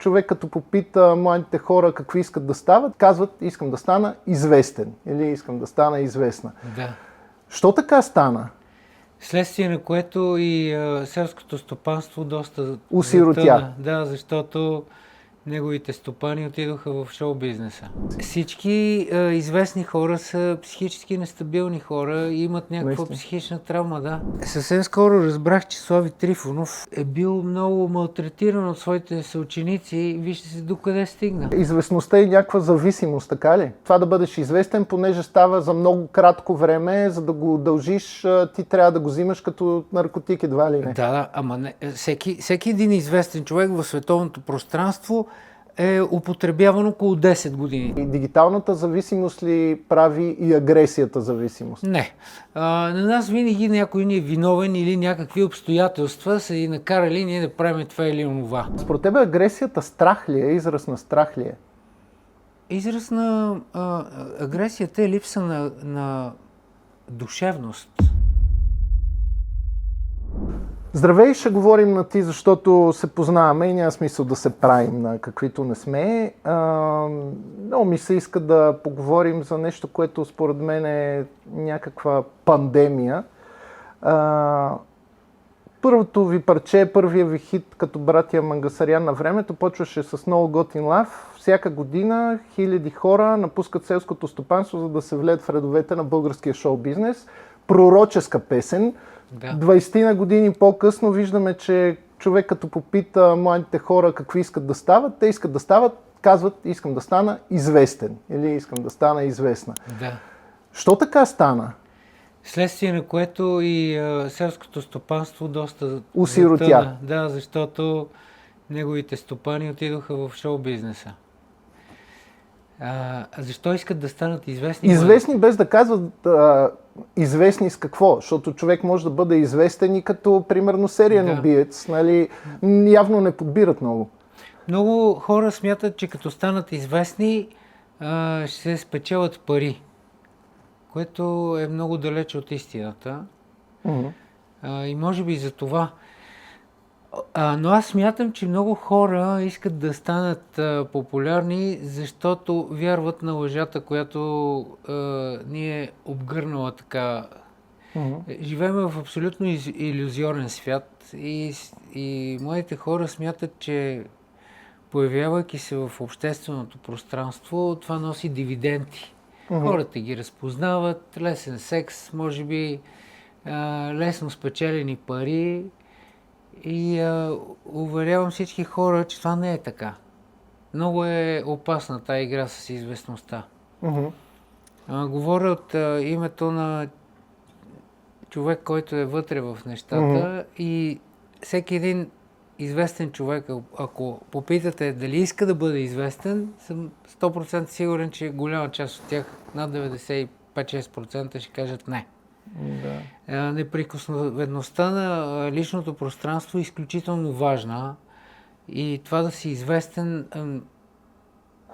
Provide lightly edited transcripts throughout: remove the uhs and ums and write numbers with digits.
човек като попита младите хора какви искат да стават, казват искам да стана известен или искам да стана известна. Да. Що така стана? Следствие на което и селското стопанство доста Осиротя. затъна. Да, защото неговите стопани отидоха в шоу-бизнеса. Всички известни хора са психически нестабилни хора и имат някаква психична травма, да. Съвсем скоро разбрах, че Слави Трифонов е бил много малтретиран от своите съученици. Вижте се докъде стигна. Известността е някаква зависимост, така ли? Това да бъдеш известен, понеже става за много кратко време, за да го удължиш, ти трябва да го взимаш като наркотик, едва ли не? Да, ама не. Всеки един известен човек в световното пространство е употребяван около 10 години. И дигиталната зависимост ли прави и агресията зависимост? Не. На нас винаги някой ни е виновен или някакви обстоятелства са и накарали ние да правим това или онова. Според тебе агресията страх ли е? Израз на страх ли е? Израз на агресията е липса на душевност. Здравей, ще говорим на ти, защото се познаваме и няма смисъл да се правим на каквито не сме. Много ми се иска да поговорим за нещо, което според мен е някаква пандемия. Първото ви парче, първия ви хит като братия Мангасарян на времето почваше с много готин лав. Всяка година хиляди хора напускат селското стопанство, за да се влеят в редовете на българския шоу-бизнес. Пророческа песен. Да. 20 години по-късно виждаме, че човек като попита младите хора какви искат да стават, те искат да стават, казват искам да стана известен или искам да стана известна. Да. Що така стана? Следствие на което и селското стопанство доста осиротя. Затъна. Да, защото неговите стопани отидоха в шоу-бизнеса. Защо искат да станат известни? Известни без да казват известни с какво? Защото човек може да бъде известен и като, примерно, сериен убиец. Нали? Явно не подбират много. Много хора смятат, че като станат известни, ще се спечелят пари. Което е много далеч от истината. И може би за това. Но аз смятам, че много хора искат да станат популярни, защото вярват на лъжата, която ни е обгърнала така. Живеем в абсолютно илюзионен свят и младите хора смятат, че появявайки се в общественото пространство, това носи дивиденти. Хората ги разпознават, лесен секс, може би лесно спечелени пари. И уверявам всички хора, че това не е така. Много е опасна тази игра с известността. Говоря от името на човек, който е вътре в нещата и всеки един известен човек, ако попитате дали иска да бъде известен, съм 100% сигурен, че голяма част от тях, над 95-6% ще кажат не. Да. Неприкосновеността на личното пространство е изключително важна и това да си известен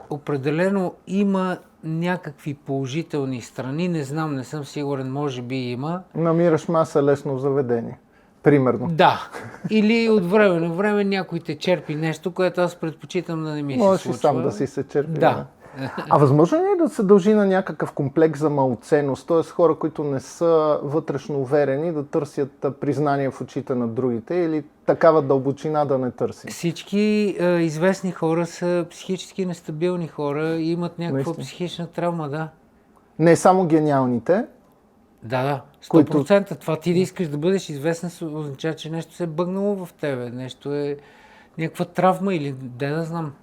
определено има някакви положителни страни, не знам, не съм сигурен, може би има. Намираш маса лесно в заведение, примерно. Да, или от време на време някой те черпи нещо, което аз предпочитам да не ми се случва. Можеш и сам да си се черпи. Да. А възможно ли е да се дължи на някакъв комплекс за малоценност, т.е. хора, които не са вътрешно уверени, да търсят признание в очите на другите или такава дълбочина да не търси? Всички известни хора са психически нестабилни хора и имат някаква психична травма, да. Не само гениалните? Да, 100%. Това ти да искаш да бъдеш известен означава, че нещо се е бъгнало в тебе, нещо е някаква травма или да знам.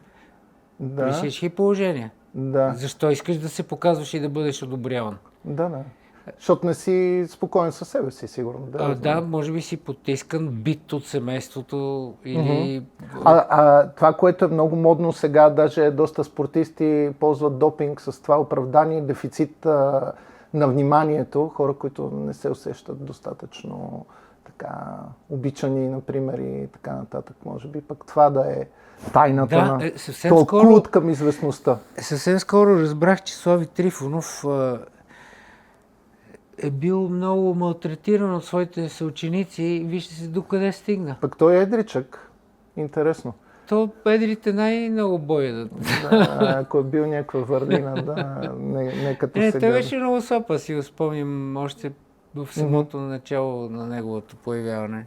Да. При всички положения. Да. Защо искаш да се показваш и да бъдеш одобряван? Да. Защото не си спокоен със себе си, сигурно. Да, може би си потискан, бит от семейството или... Това, което е много модно сега, даже доста спортисти ползват допинг с това оправдание, дефицит на вниманието, хора, които не се усещат достатъчно така обичани, например, и така нататък. Може би пък това да е тайната на този култ към известността. Съвсем скоро разбрах, че Слави Трифонов е бил много малтретиран от своите съученици и вижте се докъде стигна. Пък той е едричък. Интересно. То педрите най-много боядат. Да, ако е бил някаква върлина, да, не като сега. Той беше много сапа, си го спомням още в самото начало на неговото появяване.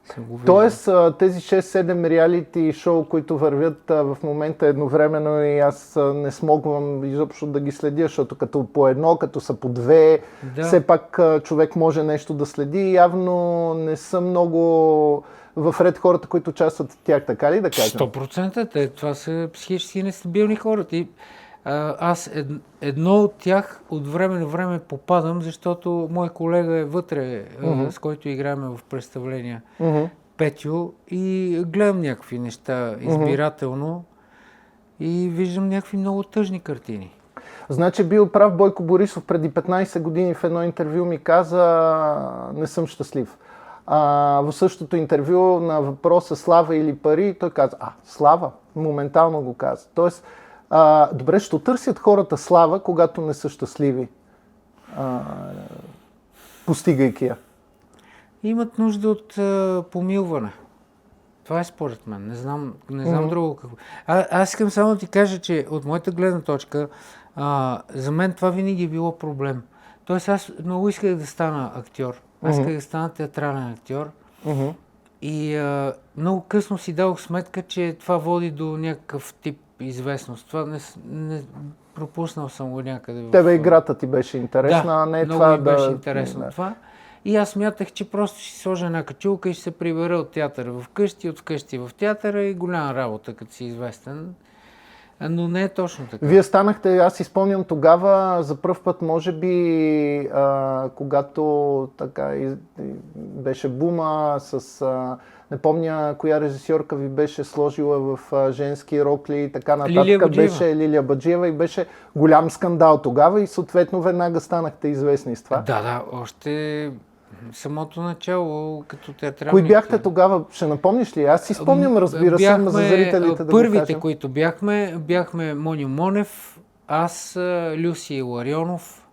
Съм го виждал. Тоест, тези 6-7 реалити шоу, които вървят в момента едновременно и аз не смогвам изобщо да ги следя, защото като по едно, като са по две, Да. все пак човек може нещо да следи. Явно не са много в ред хората, които участват в тях, така ли да кажем? 100%. Това са психически нестабилни хора. Аз едно от тях от време на време попадам, защото мой колега е вътре, с който играем в представления, Петю, и гледам някакви неща избирателно и виждам някакви много тъжни картини. Значи бил прав Бойко Борисов преди 15 години в едно интервю ми каза: не съм щастлив. В същото интервю на въпроса слава или пари, той каза: слава, моментално го каза. Тоест, добре, ще търсят хората слава, когато не са щастливи, постигайки я. Имат нужда от помилване. Това е според мен. Не знам друго какво. Аз искам само да ти кажа, че от моята гледна точка, за мен това винаги е било проблем. Тоест аз много исках да стана актьор. Аз исках да стана театрален актьор. И много късно си дадох сметка, че това води до някакъв тип известност. Това не пропуснал съм го някъде. Тебе играта ти беше интересна, а не много това ми беше интересно това. И аз смятах, че просто ще сложа една качулка и ще се прибера от театъра в къщи, от къщи в театъра и голяма работа, като си известен. Но не е точно така. Вие станахте, аз си спомням тогава, за пръв път, може би, когато така беше бума с... не помня коя режисьорка ви беше сложила в женски рокли и така нататък. Беше Лилия Баджиева и беше голям скандал тогава и съответно веднага станахте известни с това. Да, още самото начало като театрални. Кои бяхте тогава? Ще напомниш ли? Аз си спомням, разбира се, но за зрителите да първите, го кажем. които бяхме Моню Монев, аз, Люси Ларионов.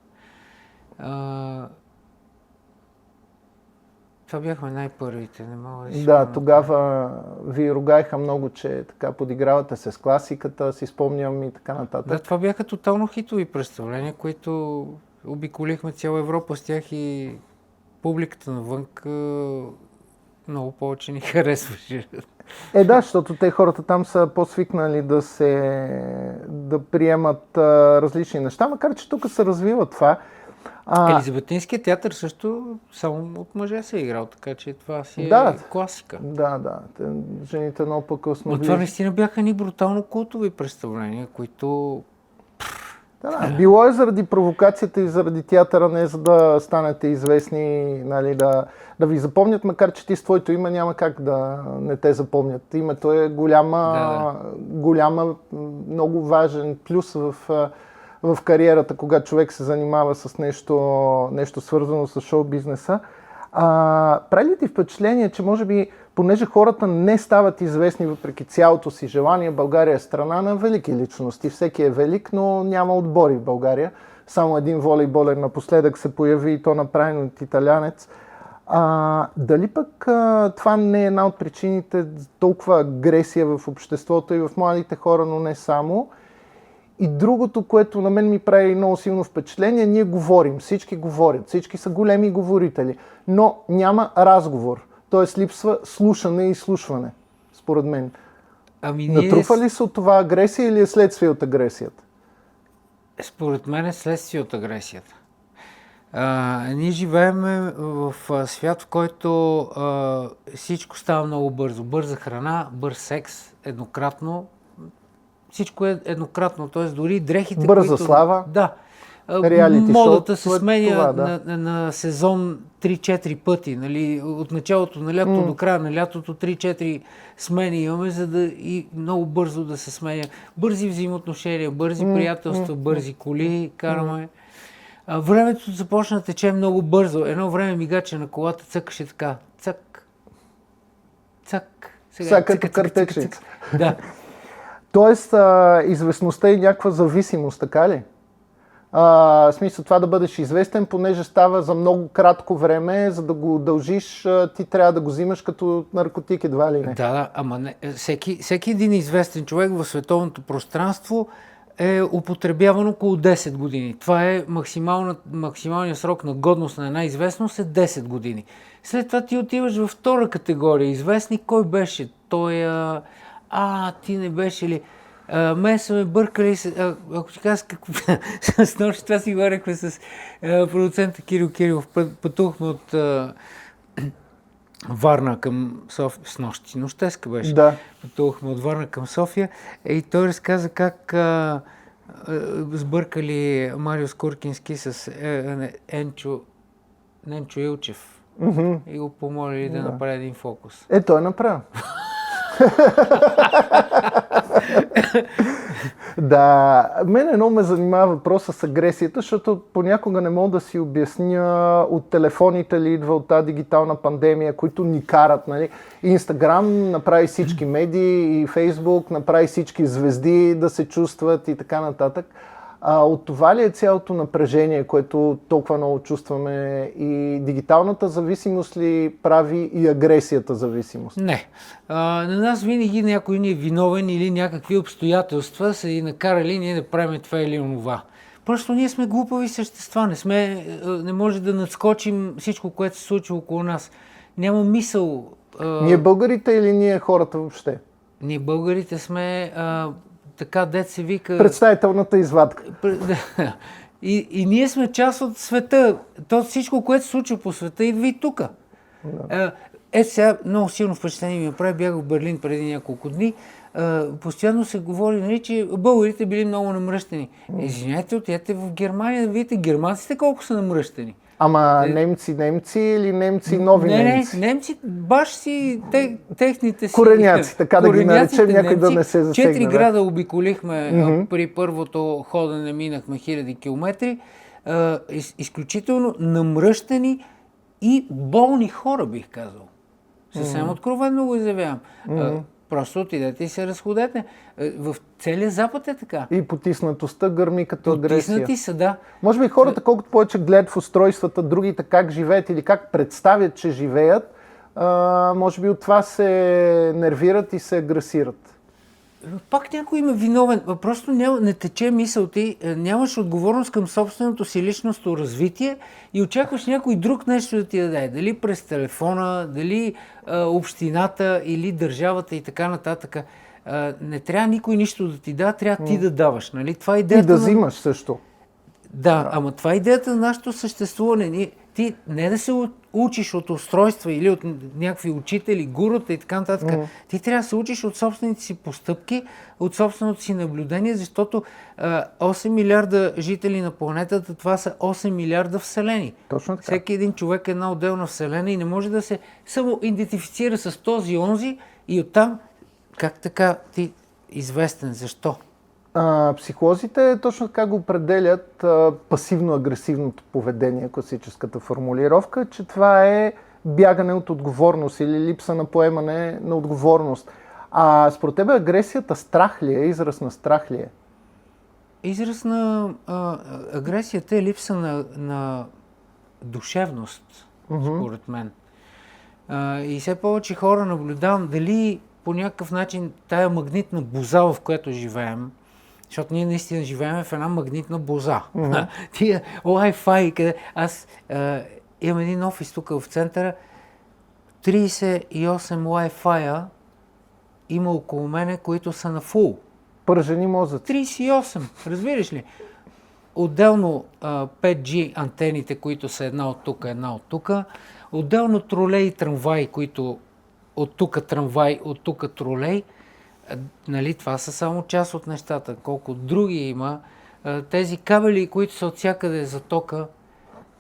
Това бяхме най-първите. Не мога да си Да, тогава ви ругаеха много, че така подигравате се с класиката, си спомням и така нататък. Да, това бяха тотално хитови представления, които обиколихме цяла Европа с тях и публиката навън много повече ни харесваше. Да, защото те хората там са по-свикнали да приемат различни неща, макар че тук се развива това. Елизабетинският театър също само от мъже се е играл, така че това си е класика. Да. Жените много по-късно. Но това наистина бяха ни брутално култови представления, които... Било е заради провокацията и заради театъра, не за да станете известни, нали, да ви запомнят, макар че ти с твоето име няма как да не те запомнят. Името е голяма, много важен плюс в кариерата, когато човек се занимава с нещо свързано с шоу-бизнеса. Прави ли ти впечатление, че може би, понеже хората не стават известни въпреки цялото си желание, България е страна на велики личности. Всеки е велик, но няма отбори в България. Само един волейболер напоследък се появи и то направен от италянец. Дали пък това не е една от причините за толкова агресия в обществото и в младите хора, но не само? И другото, което на мен ми прави много силно впечатление, ние говорим, всички говорят, всички са големи говорители, но няма разговор. Т.е. липсва слушане и изслушване, според мен. Натрупва ли се от това агресия или е следствие от агресията? Според мен е следствие от агресията. Ние живеем в свят, в който всичко става много бързо. Бърза храна, бърз секс, еднократно. Всичко е еднократно, т.е. дори дрехите, бърза слава. Да. Модата се сменя на сезон 3-4 пъти. Нали? От началото на лятото до края на лятото 3-4 смени имаме, за да и много бързо да се сменя. Бързи взаимоотношения, бързи приятелства, бързи коли караме. Времето започна да тече много бързо. Едно време мигача на колата цъкаше така. Цък. Сега като картечница. Да. Тоест, известността е някаква зависимост, така ли? В смисъл това да бъдеш известен, понеже става за много кратко време, за да го удължиш, ти трябва да го взимаш като наркотик, едва ли не. Да, ама не, всеки един известен човек в световното пространство е употребяван около 10 години. Това е максималният срок на годност на една известност е 10 години. След това ти отиваш във втора категория. Известник кой беше? Той ти не беше ли? Мен са ме бъркали, ако ти казах какво... С нощи това си говорихме с продуцента Кирил Кирилов. Пътувахме от Варна към София. С нощи, нощеска беше. Да. Пътувахме от Варна към София и той разказа как сбъркали Марио Скуркински с Ненчо Илчев. И го помолили да направи един фокус. Той е направил. Да, мене много ме занимава въпроса с агресията, защото понякога не мога да си обясня от телефоните ли идва от тази дигитална пандемия, които ни карат, нали? Инстаграм направи всички медии и Фейсбук направи всички звезди да се чувстват и така нататък. От това ли е цялото напрежение, което толкова много чувстваме, и дигиталната зависимост ли прави и агресията зависимост? Не. На нас винаги някой ни е виновен или някакви обстоятелства са и накарали ние да правим това или онова. Просто ние сме глупави същества, не може да надскочим всичко, което се случва около нас. Няма мисъл. Ние българите или ние хората въобще? Ние българите сме... така, дет се вика... Представителната извадка. И ние сме част от света. То всичко, което се случва по света, идва и тук. Сега много силно впечатление ми направи. Бях в Берлин преди няколко дни. Постоянно се говори, нали, че българите били много намръщени. Извинете, отидете в Германия да видите германците колко са намръщени. Ама немци или нови немци? Не, немци, баш си техните си... Кореняци, така да ги наречем, някой да не се засегне. 4 града обиколихме, при първото ходене минахме 1000 километри. Изключително намръщени и болни хора, бих казал. Съвсем откровенно го изявявам. Просто отидете и се разходете. В целия Запад е така. И потиснатостта гърми като агресия. Потиснати са, да. Може би хората, колкото повече гледат в устройствата, другите как живеят или как представят, че живеят, може би от това се нервират и се агресират. Пак някой има виновен. Просто не тече мисъл ти, нямаш отговорност към собственото си личностно развитие и очакваш някой друг нещо да ти даде. Дали през телефона, дали общината или държавата и така нататък. Не трябва никой нищо да ти дава, трябва ти да даваш. Нали? Това е идеята и да взимаш също. Да, ама това е идеята на нашето съществуване. Ти не да се учиш от устройства или от някакви учители, гурута и така нататък. Ти трябва да се учиш от собствените си постъпки, от собственото си наблюдение, защото 8 милиарда жители на планетата, това са 8 милиарда вселени. Точно така. Всеки един човек е една отделна вселена и не може да се само идентифицира с този онзи и оттам как така ти известен, защо? Психолозите точно така го определят пасивно-агресивното поведение, класическата формулировка, че това е бягане от отговорност или липса на поемане на отговорност. Според тебе агресията страх ли е, израз на страх ли е? Израз на агресията е липса на душевност, според мен. И все повече хора наблюдавам дали по някакъв начин тая магнитна боза, в която живеем, защото ние наистина живеем в една магнитна боза. Тия Wi-Fi, къде... Аз имам един офис тук в центъра, 38 Wi-Fi има около мене, които са на фул. Пържени мозъци. 38, разбираш ли? Отделно 5G антените, които са една от тук. Отделно тролей и трамвай, които от тук трамвай, от тук тролей. Нали, това са само част от нещата. Колко други има. Тези кабели, които са от всякъде за тока.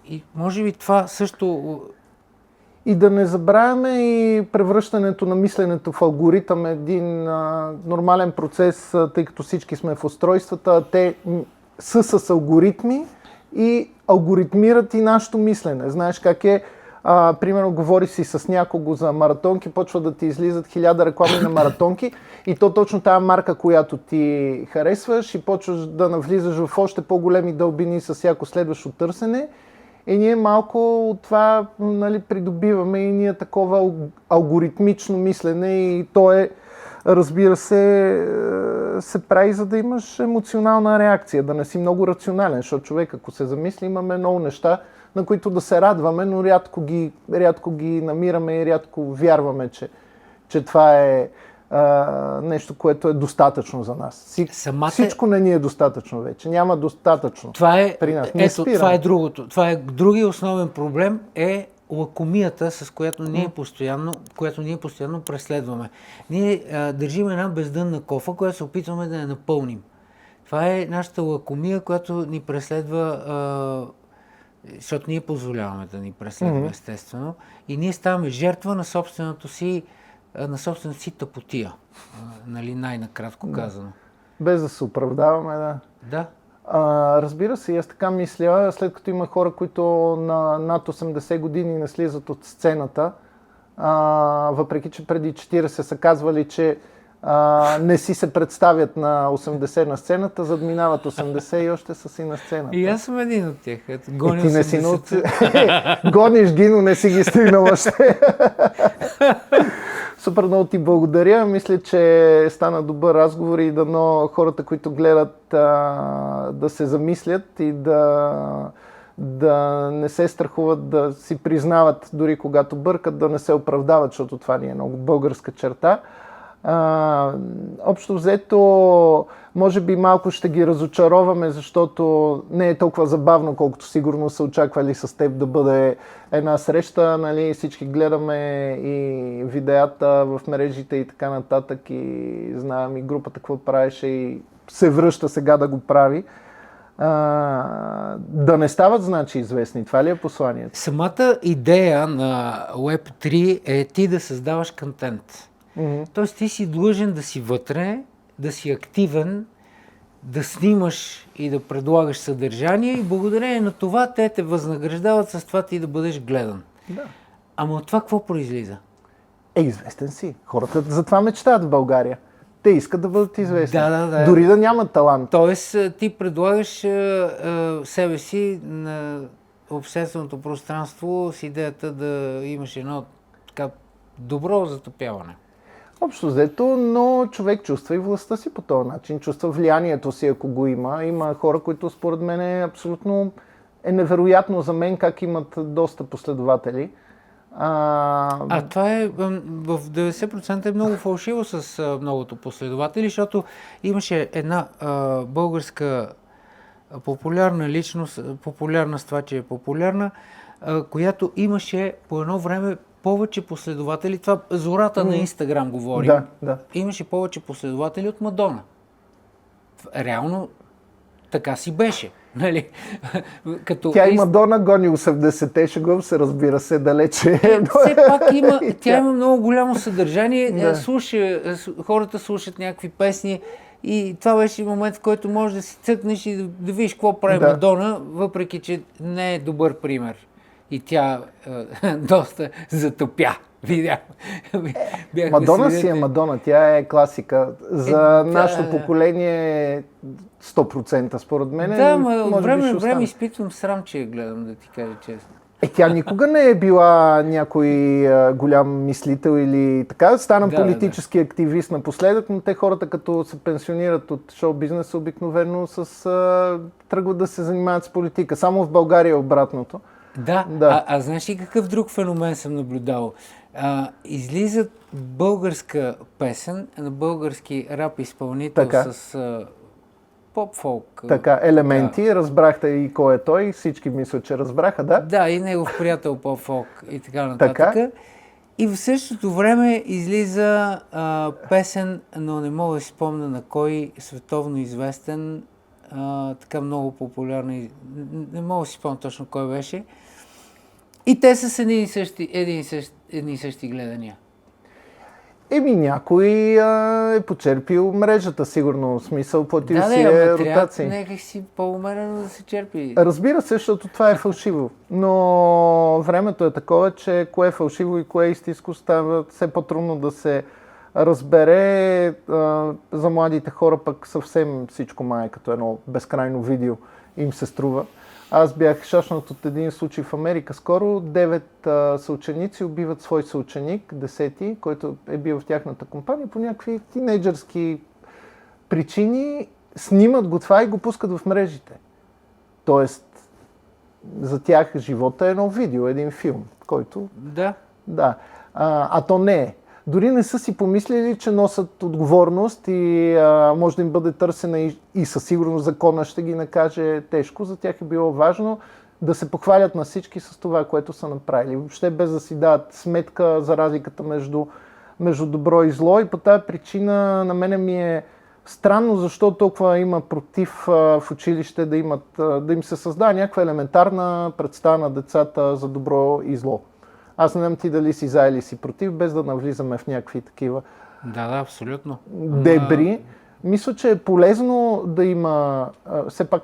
И може би това също... И да не забравяме и превръщането на мисленето в алгоритъм, един нормален процес, тъй като всички сме в устройствата, те са с алгоритми и алгоритмират и нашето мислене. Знаеш как е, Примерно говори си с някого за маратонки, почва да ти излизат 1000 реклами на маратонки и то точно тази марка, която ти харесваш и почваш да навлизаш в още по-големи дълбини с всяко следващо търсене. И ние малко от това, нали, придобиваме и ние такова алгоритмично мислене и то е, разбира се прави, за да имаш емоционална реакция, да не си много рационален, защото човек, ако се замисли, имаме много неща, на които да се радваме, но рядко ги намираме и рядко вярваме, че това е нещо, което е достатъчно за нас. Всичко не ни е достатъчно вече. Няма достатъчно при нас. Това е другото. Това е другия основен проблем е лакомията, с която ние постоянно преследваме. Ние държим една бездънна кофа, която се опитваме да я напълним. Това е нашата лакомия, която ни преследва, защото ние позволяваме да ни преследва, естествено. И ние ставаме жертва на собствената си тъпотия. Нали, най-накратко казано. Без да се оправдаваме, да. Да. Разбира се, аз така мисля, след като има хора, които на над 80 години не слизат от сцената, въпреки че преди 40 са казвали, че не си се представят на 80 на сцената, задминават 80 и още са си на сцената. И аз съм един от тях. Гониш ги, но не си ги стигнал още. Супер много ти благодаря. Мисля, че стана добър разговор и дано хората, които гледат, да се замислят и да не се страхуват, да си признават дори когато бъркат, да не се оправдават, защото това ни е много българска черта. Общо взето, може би малко ще ги разочароваме, защото не е толкова забавно, колкото сигурно са очаквали с теб да бъде една среща. Нали? Всички гледаме и видеята в мрежите и така нататък и знаем и групата какво правеше и се връща сега да го прави. Да не стават, значи, известни. Това ли е посланието? Самата идея на Web3 е ти да създаваш контент. Тоест ти си длъжен да си вътре, да си активен, да снимаш и да предлагаш съдържание и благодарение на това те възнаграждават с това ти да бъдеш гледан. Да. Ама от това какво произлиза? Известен си. Хората за това мечтаят в България. Те искат да бъдат известни. Да. Дори да нямат талант. Тоест ти предлагаш себе си на общественото пространство с идеята да имаш едно така добро затопяване. Общо взето, но човек чувства и властта си по този начин, чувства влиянието си, ако го има. Има хора, които според мен абсолютно е невероятно за мен как имат доста последователи. Това е в 90% е много фалшиво с многото последователи, защото имаше една българска популярна личност, популярна с това, че е популярна, която имаше по едно време повече последователи. Това зората на Инстаграм говорим. Да. Имаше повече последователи от Мадона. Реално така си беше. Нали? Тя и Мадона гони 80-те, шегувам се, разбира се, далече. Все пак тя има много голямо съдържание. Хората слушат някакви песни и това беше момент, в който можеш да си цъкнеш и да видиш какво прави Мадона, въпреки че не е добър пример. И тя доста затопя. Мадона си е Мадона, тя е класика. За нашето поколение 100% според мен. Да, от време на време изпитвам срам, че я гледам, да ти кажа честно. Тя никога не е била някой голям мислител или така. Стана политически активист напоследък, но те хората, като се пенсионират от шоу-бизнеса, обикновено тръгват да се занимават с политика. Само в България е обратното. Да. Знаеш ли какъв друг феномен съм наблюдавал? Излизат българска песен на български рап изпълнител с поп-фолк. Така, елементи, разбрахте и кой е той, всички мислят, че разбраха, да? Да, и негов приятел поп-фолк и така нататък. И в същото време излиза песен, но не мога да си спомня на кой световно известен, така много популярна, не мога да си спомня точно кой беше. И те са с едни и същи гледания. Някой е почерпил мрежата, сигурно. В смисъл, платил Да, си ама ротации. трябва някак си по-умерено да се черпи. Разбира се, защото това е фалшиво. Но времето е такова, че кое е фалшиво и кое е истинско става все по-трудно да се разбере. За младите хора пък съвсем всичко май като едно безкрайно видео им се струва. Аз бях шашнат от един случай в Америка скоро. 9 съученици убиват свой съученик, 10-ти, който е бил в тяхната компания по някакви тинейджърски причини. Снимат го това и го пускат в мрежите. Тоест, за тях живота е едно видео, един филм, който... Да. Да. А то не е. Дори не са си помислили, че носят отговорност и може да им бъде търсена и със сигурност закона ще ги накаже тежко. За тях е било важно да се похвалят на всички с това, което са направили. Въобще без да си дадат сметка за разликата между добро и зло. И по тази причина на мене ми е странно, защо толкова има против в училище да им се създава някаква елементарна представа на децата за добро и зло. Аз не знам ти дали си за или си против, без да навлизаме в някакви такива Да, абсолютно. дебри. Мисля, че е полезно да има все пак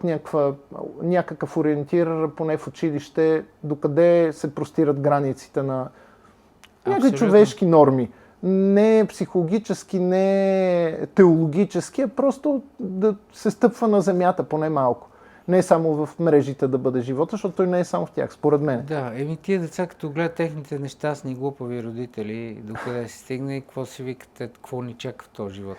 някакъв ориентир, поне в училище, докъде се простират границите на някакви човешки норми. Не психологически, не теологически, а просто да се стъпва на земята, поне малко. Не само в мрежите да бъде живота, защото той не е само в тях, според мен. Да, тия деца, като гледат техните нещастни, глупави родители, докъде се стигне и какво си викате, какво ни чака в този живот?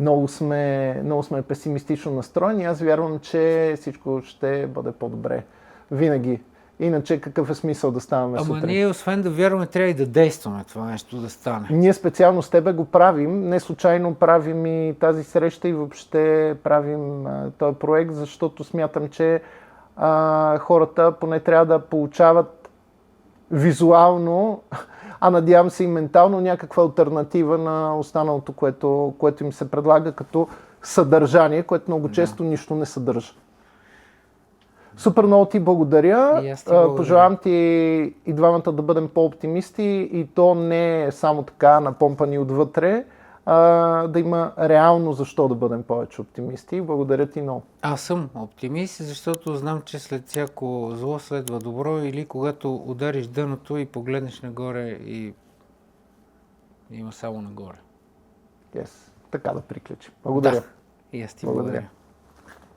Много сме песимистично настроени. Аз вярвам, че всичко ще бъде по-добре. Винаги. Иначе какъв е смисъл да ставаме сутрин? Ама ние, освен да вярваме, трябва и да действаме това нещо да стане. Ние специално с тебе го правим. Не случайно правим и тази среща и въобще правим този проект, защото смятам, че хората поне трябва да получават визуално, а надявам се и ментално някаква алтернатива на останалото, което им се предлага като съдържание, което много често нищо не съдържа. Супер много ти благодаря. Пожелавам ти и двамата да бъдем по-оптимисти и то не е само така напомпани отвътре, да има реално защо да бъдем повече оптимисти. Благодаря ти много. Аз съм оптимист, защото знам, че след всяко зло следва добро или когато удариш дъното и погледнеш нагоре и има само нагоре. Така да приключим. Благодаря. И аз ти благодаря.